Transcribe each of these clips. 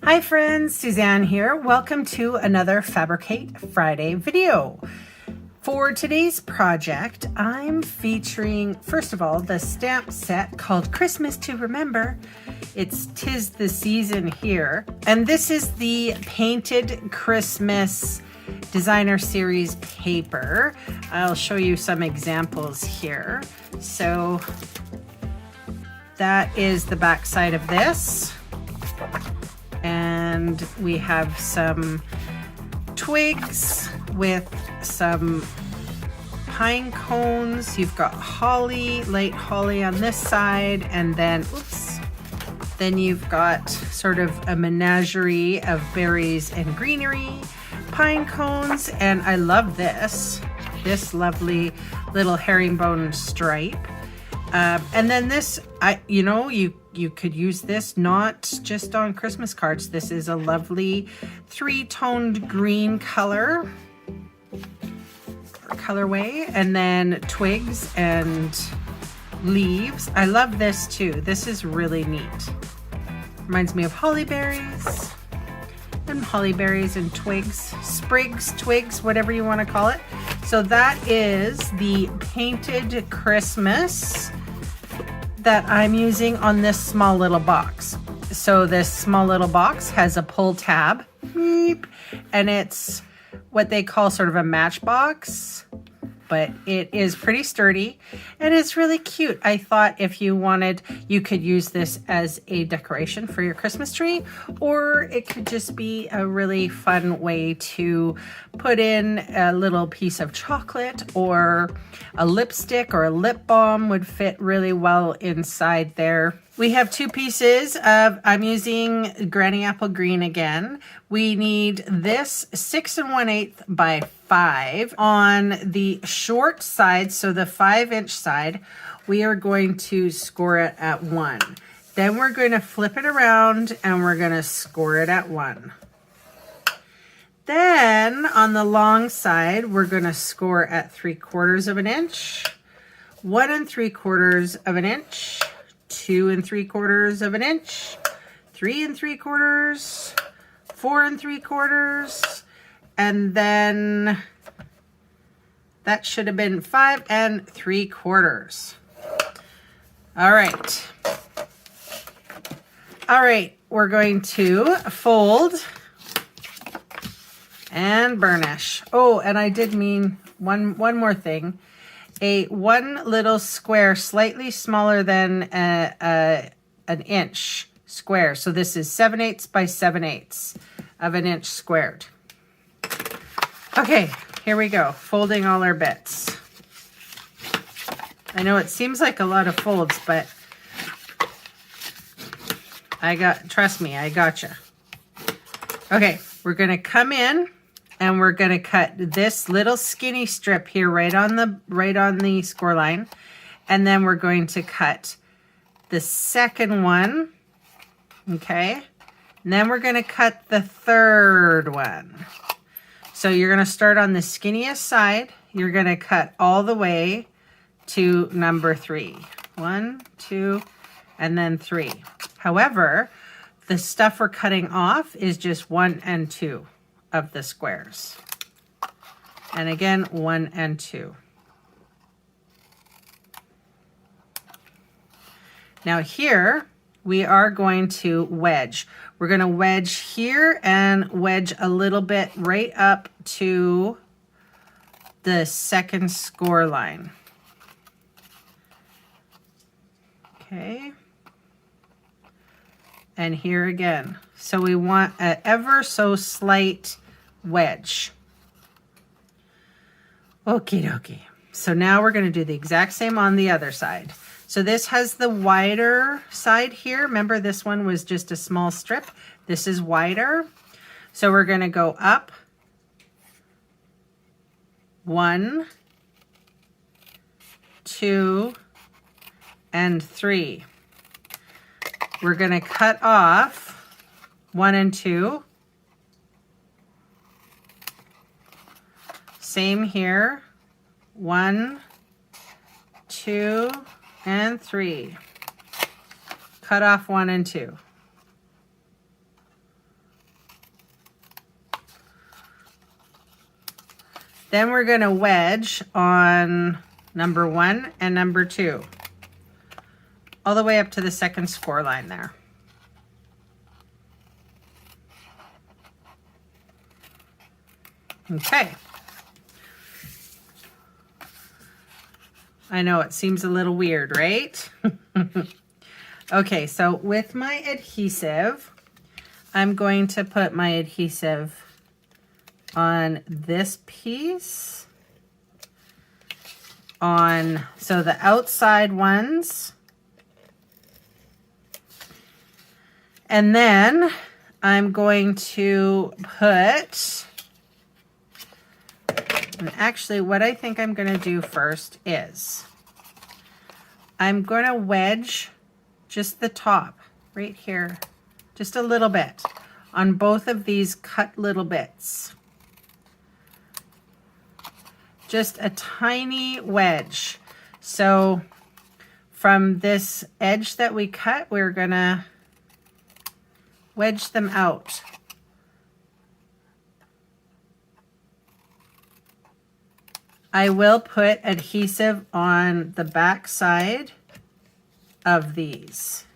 Hi friends, Suzanne here. Welcome to another Fabricate Friday video. For today's project, I'm featuring, first of all, the stamp set called Christmas to Remember. It's 'Tis the Season here. And this is the Painted Christmas Designer Series paper. I'll show you some examples here. So that is the back side of this. And we have some twigs with some pine cones. You've got holly, light holly on this side, and then, then you've got sort of a menagerie of berries and greenery, pine cones, and I love this lovely little herringbone stripe. And then this, you could use this not just on Christmas cards. This is a lovely three-toned green colorway, and then twigs and leaves. I love this too. This is really neat. Reminds me of holly berries and twigs, sprigs, twigs, whatever you want to call it. So that is the Painted Christmas that I'm using on this small little box. So this small little box has a pull tab, and it's what they call sort of a matchbox, but it is pretty sturdy and it's really cute. I thought if you wanted, you could use this as a decoration for your Christmas tree, or it could just be a really fun way to put in a little piece of chocolate, or a lipstick or a lip balm would fit really well inside there. We have two pieces of, I'm using Granny Apple Green again. We need this 6 1/8 by 5 on the short side. So the 5-inch side, we are going to score it at 1. Then we're going to flip it around and we're going to score it at 1. Then on the long side, we're going to score at 3/4 inch, 1 3/4 inch, 2 3/4 inch, 3 3/4, 4 3/4, and then that should have been 5 3/4. All right, we're going to fold and burnish. Oh, and I did mean one more thing. One little square, slightly smaller than an inch square. So this is 7/8 by 7/8 of an inch squared. Okay, here we go. Folding all our bits. I know it seems like a lot of folds, but trust me, I gotcha. Okay, we're gonna come in and we're gonna cut this little skinny strip here right on the score line, and then we're going to cut the second one, okay? And then we're gonna cut the third one. So you're gonna start on the skinniest side. You're gonna cut all the way to number 3. 1, 2, and then 3. However, the stuff we're cutting off is just 1 and 2 of the squares. And again, 1 and 2. Now here, we are going to wedge. We're going to wedge here and wedge a little bit right up to the second score line. Okay. And here again. So we want an ever so slight wedge. Okie dokie. So now we're going to do the exact same on the other side. So this has the wider side here. Remember, this one was just a small strip. This is wider. So we're going to go up 1, 2, and 3. We're going to cut off 1 and 2. Same here. 1, 2, and 3. Cut off 1 and 2. Then we're going to wedge on number 1 and number 2, all the way up to the second score line there. Okay. I know it seems a little weird, right? Okay, so with my adhesive, I'm going to put my adhesive on this piece, so the outside ones, and then I'm going to put, and actually what I think I'm going to do first is I'm going to wedge just the top right here, just a little bit on both of these cut little bits. Just a tiny wedge. So from this edge that we cut, we're gonna wedge them out. I will put adhesive on the back side of these.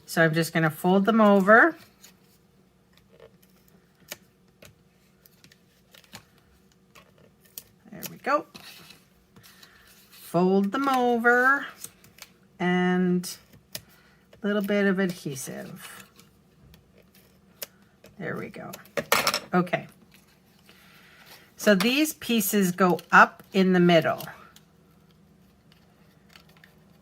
So I'm just going to fold them over. There we go. Fold them over and a little bit of adhesive. There we go. Okay. So these pieces go up in the middle,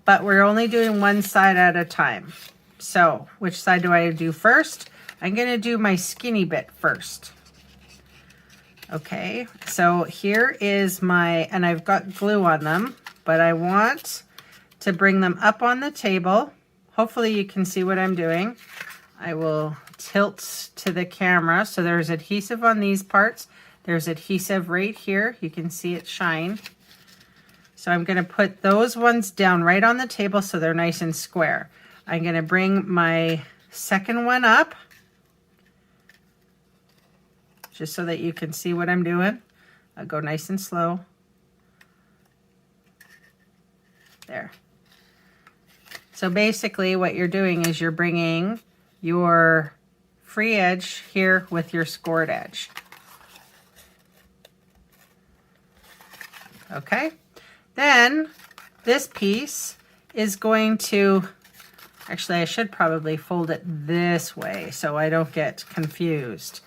but we're only doing one side at a time. So which side do I do first? I'm going to do my skinny bit first. Okay, so here is my, and I've got glue on them, but I want to bring them up on the table. Hopefully you can see what I'm doing. I will tilt to the camera. So there's adhesive on these parts. There's adhesive right here. You can see it shine. So I'm going to put those ones down right on the table so they're nice and square. I'm going to bring my second one up just so that you can see what I'm doing. I'll go nice and slow. There. So basically what you're doing is you're bringing your free edge here with your scored edge. Okay. Then this piece is going to, actually I should probably fold it this way so I don't get confused.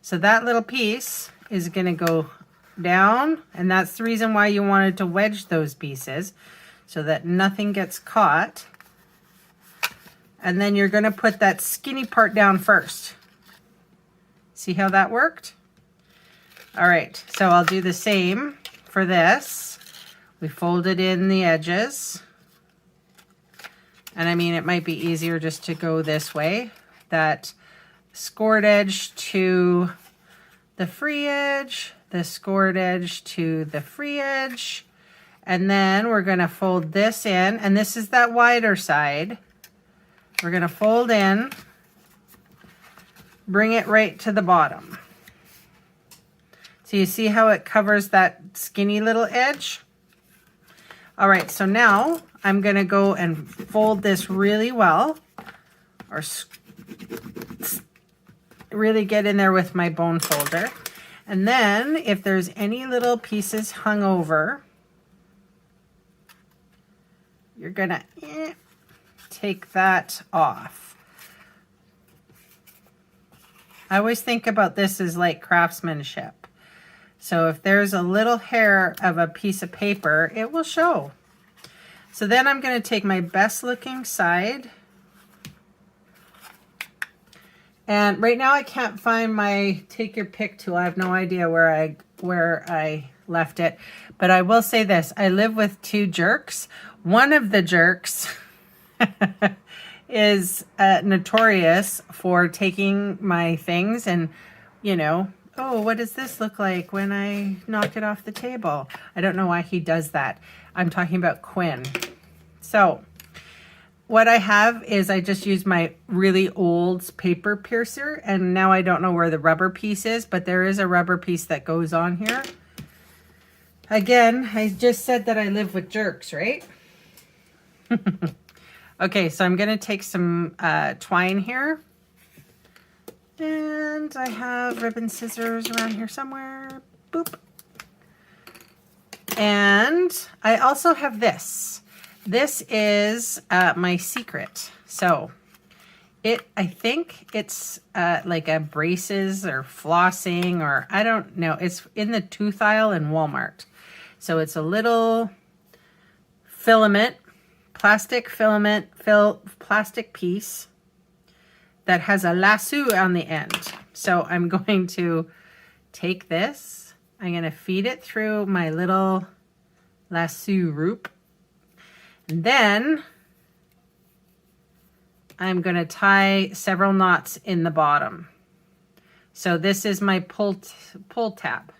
So that little piece is going to go down, and that's the reason why you wanted to wedge those pieces so that nothing gets caught. And then you're going to put that skinny part down first. See how that worked? All right, so I'll do the same for this. We folded in the edges. And I mean, it might be easier just to go this way. That scored edge to the free edge, the scored edge to the free edge. And then we're going to fold this in, and this is that wider side. We're going to fold in, bring it right to the bottom. So you see how it covers that skinny little edge? All right, so now I'm going to go and fold this really well, or really get in there with my bone folder. And then if there's any little pieces hung over, you're going to take that off. I always think about this as like craftsmanship. So if there's a little hair of a piece of paper, it will show. So then I'm going to take my best looking side. And right now I can't find my take your pick tool. I have no idea where I left it. But I will say this, I live with two jerks. One of the jerks is notorious for taking my things and, you know, oh, what does this look like when I knock it off the table? I don't know why he does that. I'm talking about Quinn. So what I have is I just used my really old paper piercer, and now I don't know where the rubber piece is, but there is a rubber piece that goes on here. Again, I just said that I live with jerks, right? Okay, so I'm going to take some twine here. And I have ribbon scissors around here somewhere. Boop. And I also have this. This is my secret. So I think it's like a braces or flossing, or I don't know. It's in the tooth aisle in Walmart. So it's a little filament, plastic filament, plastic piece that has a lasso on the end. So I'm going to take this. I'm going to feed it through my little lasso loop. And then I'm going to tie several knots in the bottom. So this is my pull tab.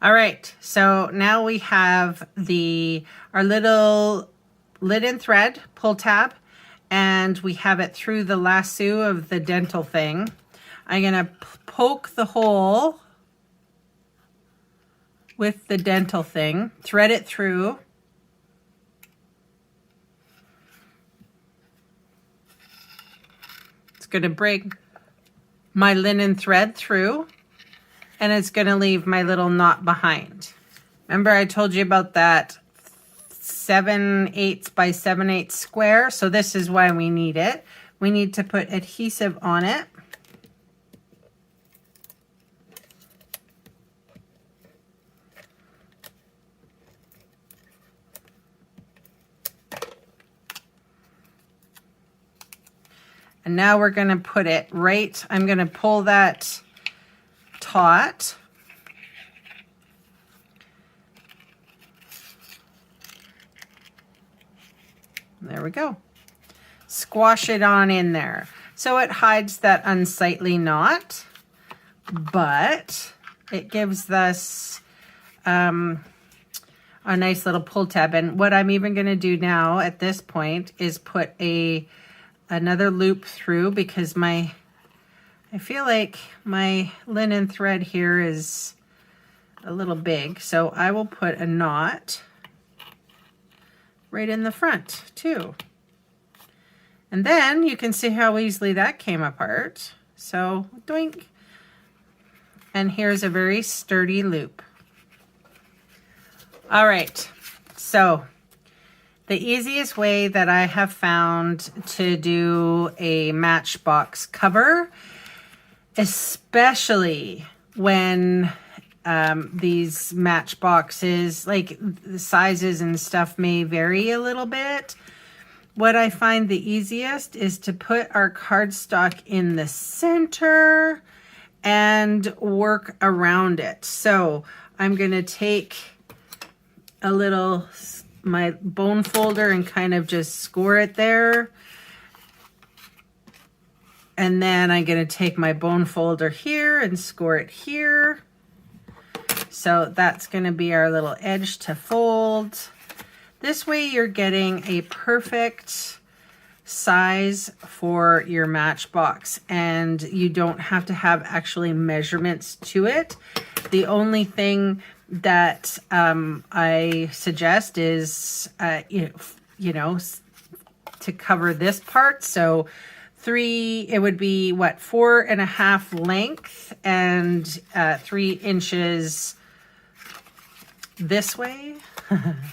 All right, so now we have our little linen thread pull tab, and we have it through the lasso of the dental thing. I'm going to poke the hole with the dental thing, thread it through. It's going to break my linen thread through, and it's going to leave my little knot behind. Remember I told you about that 7/8 by 7/8 square? So this is why we need it. We need to put adhesive on it. And now we're going to put it right. I'm going to pull that taut. There we go. Squash it on in there. So it hides that unsightly knot, but it gives us a nice little pull tab. And what I'm even going to do now at this point is put another loop through, because I feel like my linen thread here is a little big. So I will put a knot right in the front too. And then you can see how easily that came apart. So doink. And here's a very sturdy loop. All right, so the easiest way that I have found to do a Matchbox cover, especially when these Matchboxes, like the sizes and stuff may vary a little bit. What I find the easiest is to put our cardstock in the center and work around it. So I'm going to take my bone folder and kind of just score it there. And then I'm going to take my bone folder here and score it here. So that's going to be our little edge to fold. This way you're getting a perfect size for your Matchbox, and you don't have to have actually measurements to it. The only thing that I suggest is, you know, to cover this part. So it would be what, 4.5 length and 3 inches this way,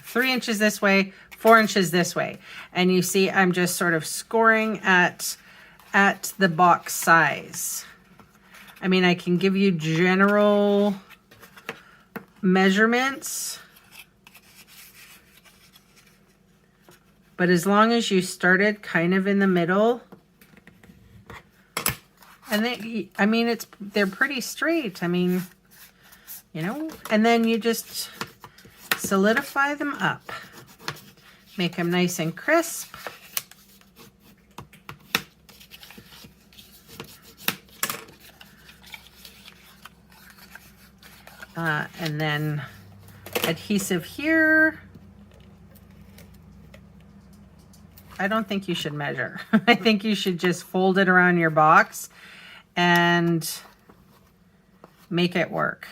3 inches this way, 4 inches this way. And you see, I'm just sort of scoring at the box size. I mean, I can give you general measurements, but as long as you started kind of in the middle, and they're pretty straight. I mean, you know, and then you just solidify them up, make them nice and crisp. And then adhesive here. I don't think you should measure. I think you should just fold it around your box and make it work.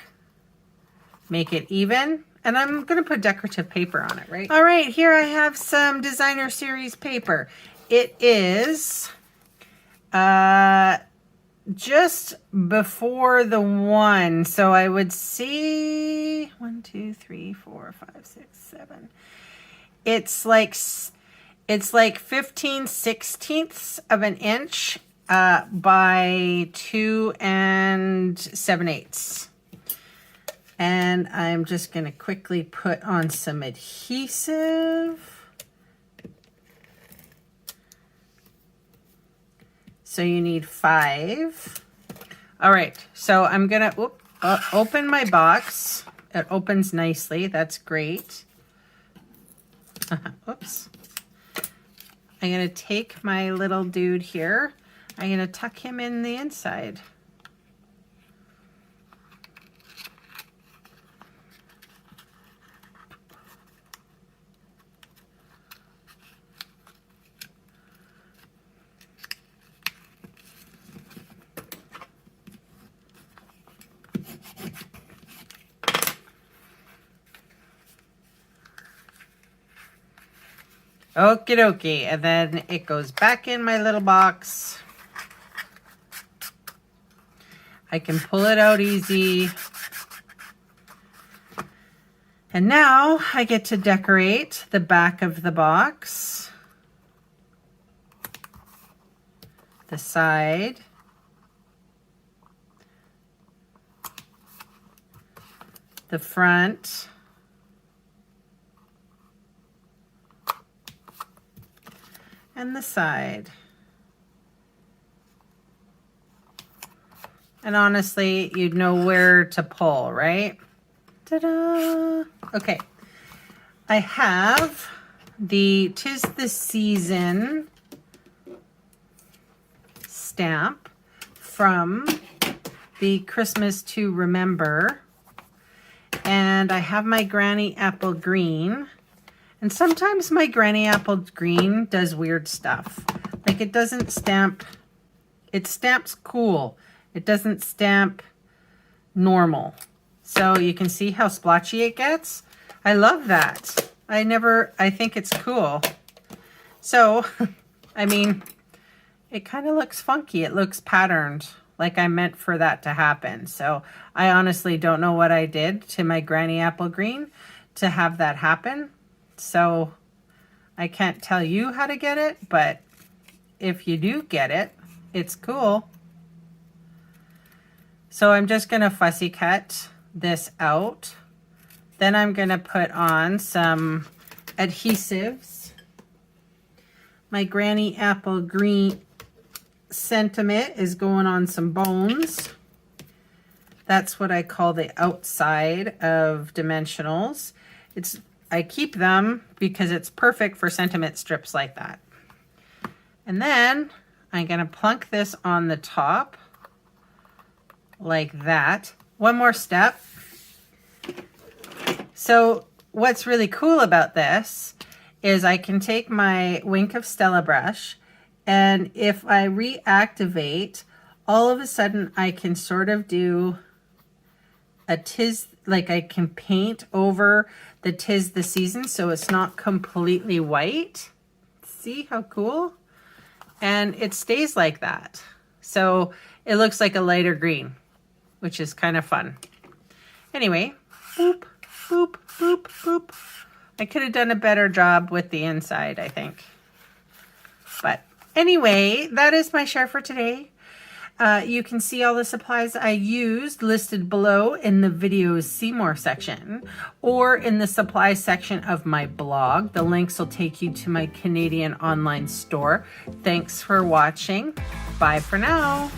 Make it even. And I'm going to put decorative paper on it, right? All right, here I have some designer series paper. It is just before the 1. So I would see 1, 2, 3, 4, 5, 6, 7. It's like 15/16 of an inch by 2 7/8. And I'm just going to quickly put on some adhesive. So you need 5. All right, so I'm going to open my box. It opens nicely. That's great. Oops. I'm going to take my little dude here. I'm going to tuck him in the inside. Okie dokie, and then it goes back in my little box. I can pull it out easy. And now I get to decorate the back of the box, the side, the front, and the side. And honestly, you'd know where to pull, right? Ta-da! Okay, I have the 'Tis the Season stamp from the Christmas to Remember. And I have my Granny Apple Green. And sometimes my Granny Apple Green does weird stuff. Like it doesn't stamp, it stamps cool. It doesn't stamp normal. So you can see how splotchy it gets. I love that. I think it's cool. So, I mean, it kind of looks funky. It looks patterned, like I meant for that to happen. So I honestly don't know what I did to my Granny Apple Green to have that happen. So I can't tell you how to get it, but if you do get it, it's cool. So I'm just going to fussy cut this out. Then I'm going to put on some adhesives. My Granny Apple Green sentiment is going on some bones. That's what I call the outside of dimensionals. I keep them because it's perfect for sentiment strips like that. And then I'm going to plunk this on the top like that. One more step. So what's really cool about this is I can take my Wink of Stella brush, and if I reactivate, all of a sudden I can sort of do a like I can paint over the 'Tis the Season so it's not completely white. See how cool? And it stays like that. So it looks like a lighter green, which is kind of fun. Anyway, boop, boop, boop, boop. I could have done a better job with the inside, I think. But anyway, that is my share for today. You can see all the supplies I used listed below in the videos See More section or in the supplies section of my blog. The links will take you to my Canadian online store. Thanks for watching. Bye for now.